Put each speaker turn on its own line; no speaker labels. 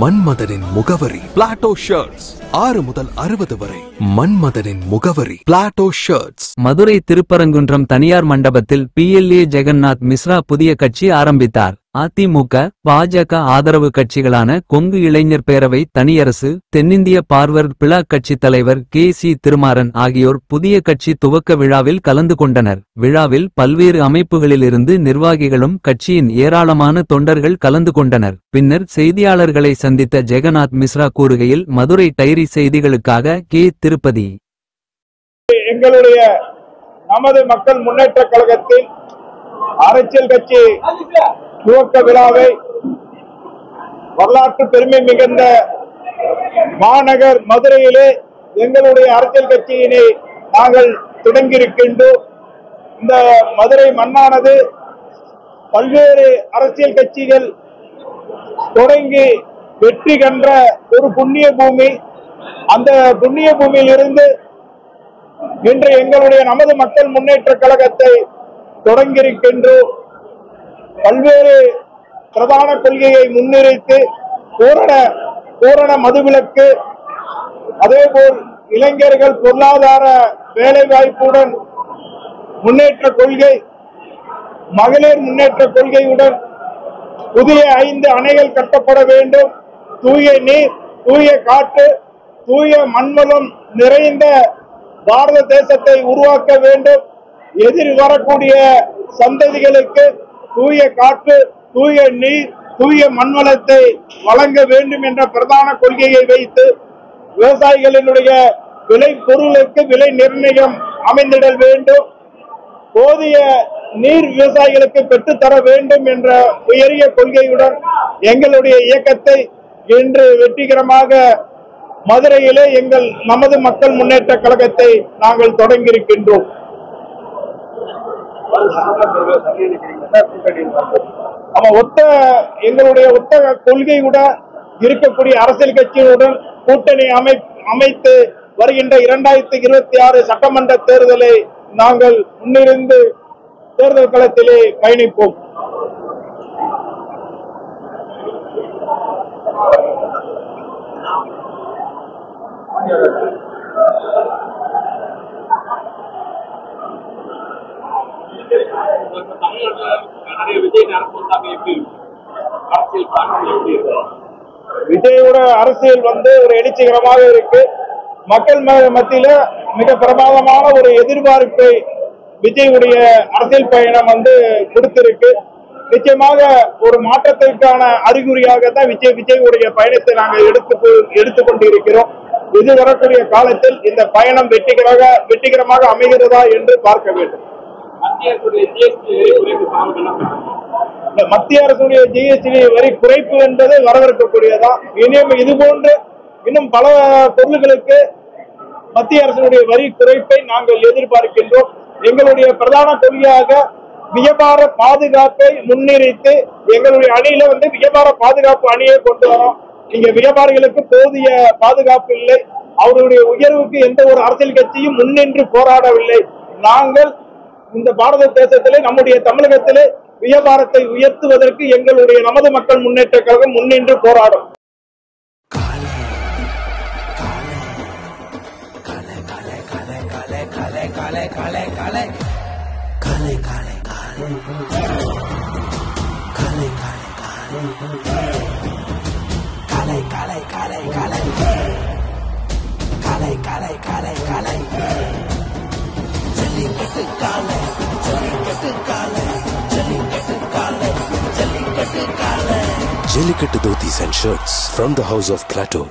மன்மதனின் முகவரி Plato shirts. 6 முதல் 60 வரை. மன்மதனின் முகவரி பிளாட்டோ ஷர்ட்ஸ்.
மதுரை திருப்பரங்குன்றம் தனியார் மண்டபத்தில் PLA ஜெகநாத் மிஸ்ரா புதிய கட்சி ஆரம்பித்தார். அதிமுக, பாஜக ஆதரவு கட்சிகளான கொங்கு இளைஞர் பேரவை, தனியரசு, தென்னிந்திய பார்வர்ட் பிளாக் கட்சித் தலைவர் KC திருமாறன் ஆகியோர் புதிய கட்சி துவக்க விழாவில் கலந்து கொண்டனர். விழாவில் பல்வேறு அமைப்புகளிலிருந்து நிர்வாகிகளும் கட்சியின் ஏராளமான தொண்டர்கள் கலந்து கொண்டனர். பின்னர் செய்தியாளர்களை சந்தித்த ஜெகநாத் மிஸ்ரா கூறுகையில், மதுரை டைரி செய்திகளுக்காக K. திருப்பதி.
எங்களுடைய நமது மக்கள் முன்னேற்ற கழகத்தில் அரசியல் கட்சி துவக்க விழாவை வரலாற்று பெருமை மிகுந்த மாநகர் மதுரையிலே எங்களுடைய அரசியல் கட்சியினை நாங்கள் தொடங்கியிருக்கின்றோம். இந்த மதுரை மண்ணானது பல்வேறு அரசியல் கட்சிகள் தொடங்கி வெற்றி கண்ட ஒரு புண்ணிய பூமி. அந்த புண்ணிய பூமியில் இருந்து இன்று எங்களுடைய நமது மக்கள் முன்னேற்ற கழகத்தை தொடங்கியிருக்கின்றோம். பல்வேறு பிரதான கொள்கையை முன்னிறுத்தி பூரண மதுவிலக்கு, அதேபோல் இளைஞர்கள் பொருளாதார வேலை வாய்ப்புடன் முன்னேற்ற கொள்கை, மகளிர் முன்னேற்ற கொள்கையுடன் புதிய 5 அணைகள் கட்டப்பட வேண்டும். தூய நீர், தூய காற்று, தூய மண்வளம் நிறைந்த பாரத தேசத்தை உருவாக்க வேண்டும். எதிர் வரக்கூடிய சந்ததிகளுக்கு தூய காற்று, தூய நீர், தூய மண்வளத்தை வழங்க வேண்டும் என்ற பிரதான கொள்கையை வைத்து விவசாயிகளினுடைய விலை பொருளுக்கு விலை நிர்ணயம் அமைந்திடல் வேண்டும். போதிய நீர் விவசாயிகளுக்கு பெற்றுத்தர வேண்டும் என்ற உயரிய கொள்கையுடன் எங்களுடைய இயக்கத்தை இன்று வெற்றிகரமாக மதுரையிலே நமது மக்கள் முன்னேற்ற கழகத்தை நாங்கள் தொடங்கியிருக்கின்றோம். எங்களுடைய ஒத்த கொள்கையுடன் இருக்கக்கூடிய அரசியல் கட்சிகளுடன் கூட்டணி அமைத்து வருகின்ற 2026 சட்டமன்ற தேர்தலை நாங்கள் முன்னிருந்து தேர்தல் களத்திலே பயணிப்போம். விஜயோட அரசியல் ஒரு எழுச்சிகரமாக இருக்கு. மக்கள் மத்தியில மிக பிரமாதமான ஒரு எதிர்பார்ப்பை விஜயுடைய அரசியல் பயணம் கொடுத்திருக்கு. நிச்சயமாக ஒரு மாற்றத்திற்கான அறிகுறியாக தான் விஜயுடைய பயணத்தை நாங்கள் எடுத்துக்கொண்டு இருக்கிறோம். இது வரக்கூடிய காலத்தில் இந்த பயணம் வெற்றிகரமாக அமைகிறதா என்று பார்க்க வேண்டும். மத்திய அரசுடைய GST வரி குறைப்பு என்பது வரவேற்கக்கூடியதா. இனியும் இது போன்று இன்னும் பல பொருள்களுக்கு மத்திய அரசுடைய வரி குறைப்பை நாங்கள் எதிர்பார்க்கின்றோம். எங்களுடைய பிரதான கொள்கையாக வியாபார பாதுகாப்பை முன்னிறுத்தி எங்களுடைய அணியில வியாபார பாதுகாப்பு அணியை கொண்டு வரோம். இங்க வியாபாரிகளுக்கு போதிய பாதுகாப்பு இல்லை. அவர்களுடைய உயர்வுக்கு எந்த ஒரு அரசியல் கட்சியும் முன்னின்று போராடவில்லை. நாங்கள் இந்த பாரத தேசத்திலே, நம்முடைய தமிழகத்திலே வியாபாரத்தை உயர்த்துவதற்கு எங்களுடைய நமது மக்கள் முன்னேற்ற கழகம் முன்னின்று போராடும்.
Jellycut Dhotis and shirts from the house of Plateau.